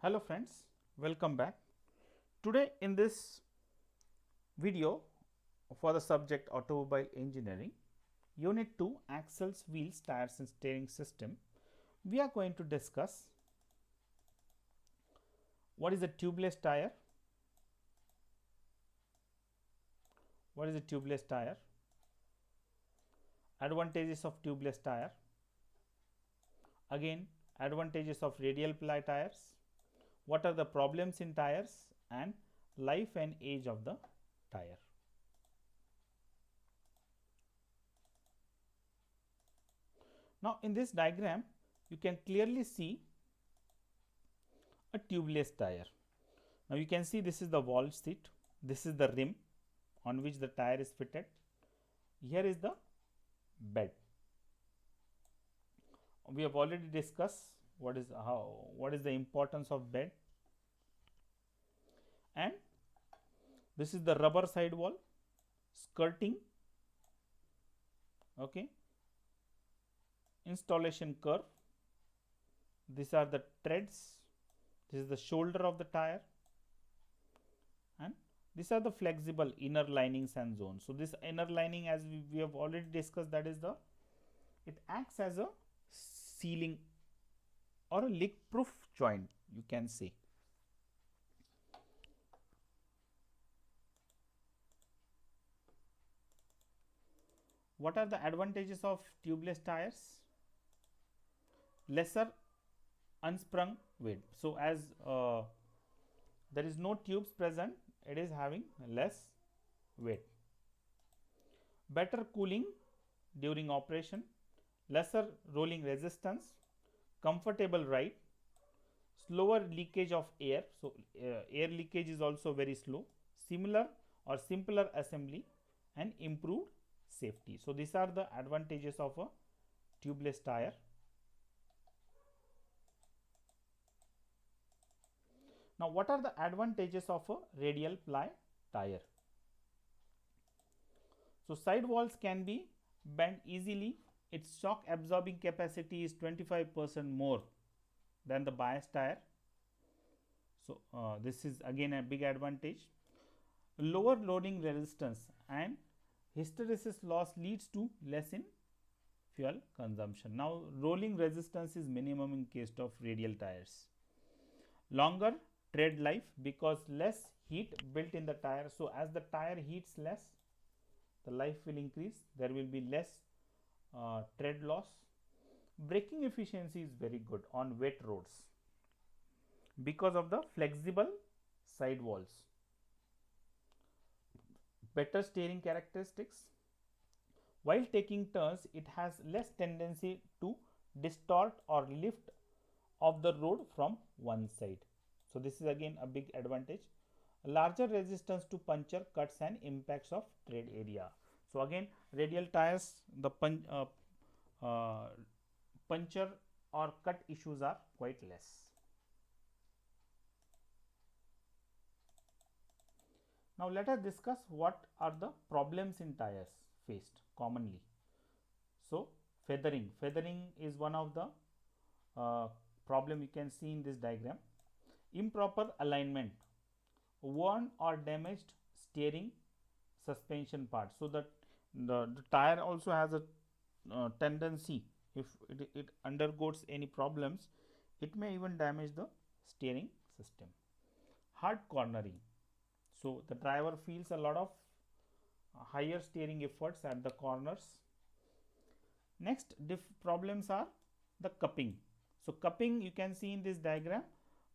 Hello friends, welcome back. Today in this video for the subject automobile engineering, unit 2 axles, wheels, tires and steering system, we are going to discuss what is a tubeless tire, advantages of tubeless tire, again advantages of radial ply tires, what are the problems in tires and life and age of the tire. Now in this diagram you can clearly see a tubeless tire. Now you can see this is the valve seat, this is the rim on which the tire is fitted, here is the bed. We have already discussed what is the importance of bed, and this is the rubber sidewall, skirting, okay, installation curve, these are the treads, this is the shoulder of the tire, and these are the flexible inner linings and zones. So this inner lining, as we have already discussed, that is the, it acts as a sealing or a leak proof joint, you can say. What are the advantages of tubeless tires? Lesser unsprung weight. So as there is no tubes present, it is having less weight. Better cooling during operation, lesser rolling resistance, comfortable ride, slower leakage of air. So air leakage is also very slow, similar or simpler assembly and improved safety. So these are the advantages of a tubeless tire. Now what are the advantages of a radial ply tire? So side walls can be bent easily, its shock absorbing capacity is 25% more than the bias tire. So this is again a big advantage. Lower loading resistance and hysteresis loss leads to less in fuel consumption. Now rolling resistance is minimum in case of radial tires. Longer tread life because less heat built in the tire. So as the tire heats less, the life will increase, there will be less tread loss. Braking efficiency is very good on wet roads because of the flexible side walls. Better steering characteristics. While taking turns, it has less tendency to distort or lift off the road from one side. So this is again a big advantage. Larger resistance to puncture, cuts and impacts of tread area. So again radial tires, the puncture or cut issues are quite less. Now let us discuss what are the problems in tires faced commonly. So feathering is one of the problem you can see in this diagram. Improper alignment, worn or damaged steering suspension parts. So that the tire also has a tendency, if it undergoes any problems, it may even damage the steering system. Hard cornering, so the driver feels a lot of higher steering efforts at the corners. Next problems are the cupping. So cupping you can see in this diagram,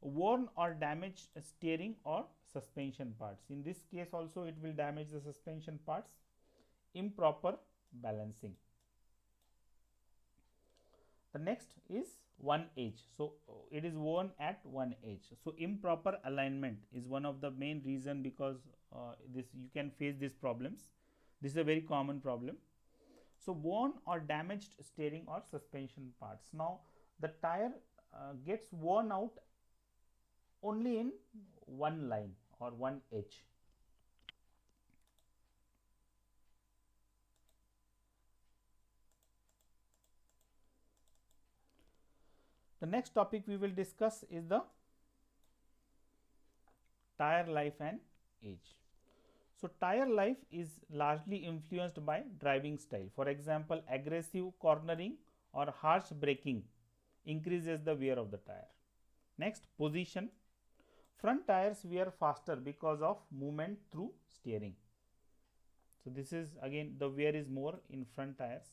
worn or damaged steering or suspension parts. In this case also it will damage the suspension parts. Improper balancing. The next is one edge. So it is worn at one edge. So improper alignment is one of the main reason, because this you can face these problems. This is a very common problem. So worn or damaged steering or suspension parts. Now the tire gets worn out only in one line or one edge. The next topic we will discuss is the tire life and age. So, tire life is largely influenced by driving style. For example, aggressive cornering or harsh braking increases the wear of the tire. Next, position. Front tires wear faster because of movement through steering. So, this is again the wear is more in front tires.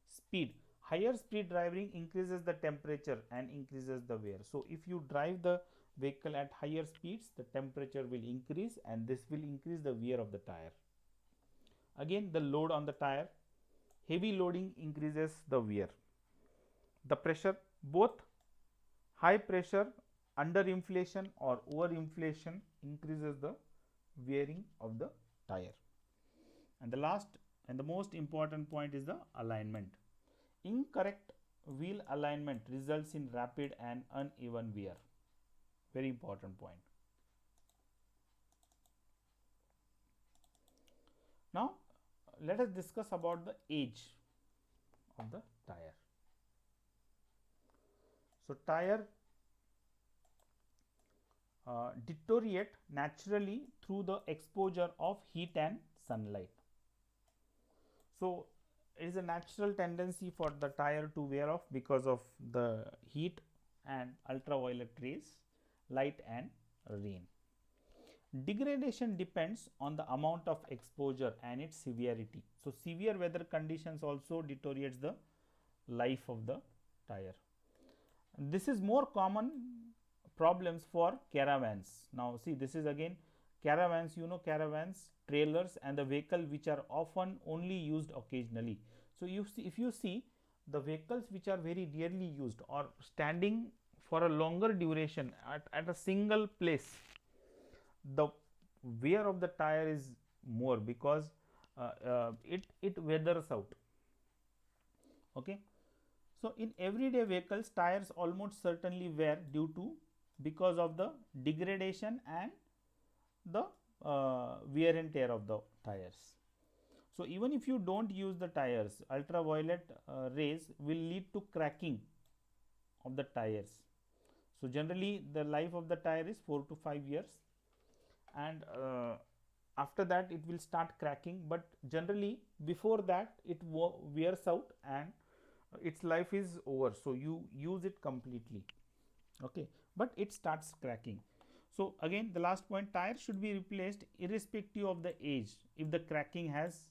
Speed. Higher speed driving increases the temperature and increases the wear. So, if you drive the vehicle at higher speeds, the temperature will increase and this will increase the wear of the tire. Again, the load on the tire. Heavy loading increases the wear. The pressure, both high pressure under inflation or over inflation increases the wearing of the tire. And the last and the most important point is the alignment. Incorrect wheel alignment results in rapid and uneven wear. Very important point. Now, let us discuss about the age of the tire. So, tire deteriorate naturally through the exposure of heat and sunlight. So, it is a natural tendency for the tire to wear off because of the heat and ultraviolet rays, light and rain. Degradation depends on the amount of exposure and its severity. So, severe weather conditions also deteriorates the life of the tire. This is more common problems for caravans. Now, see, this is again caravans, you know, caravans, trailers and the vehicle which are often only used occasionally. So, if you see the vehicles which are very rarely used or standing for a longer duration at a single place, the wear of the tire is more because it weathers out. Okay. So, in everyday vehicles, tires almost certainly wear due to because of the degradation and the wear and tear of the tires. So, even if you do not use the tires, ultraviolet rays will lead to cracking of the tires. So, generally the life of the tire is 4 to 5 years and after that it will start cracking, but generally before that it wears out and its life is over. So, you use it completely, okay, but it starts cracking. So, again the last point, tire should be replaced irrespective of the age if the cracking has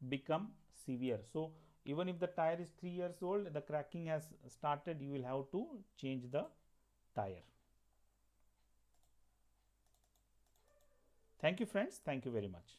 become severe. So, even if the tire is 3 years old, the cracking has started, you will have to change the tire. Thank you friends, thank you very much.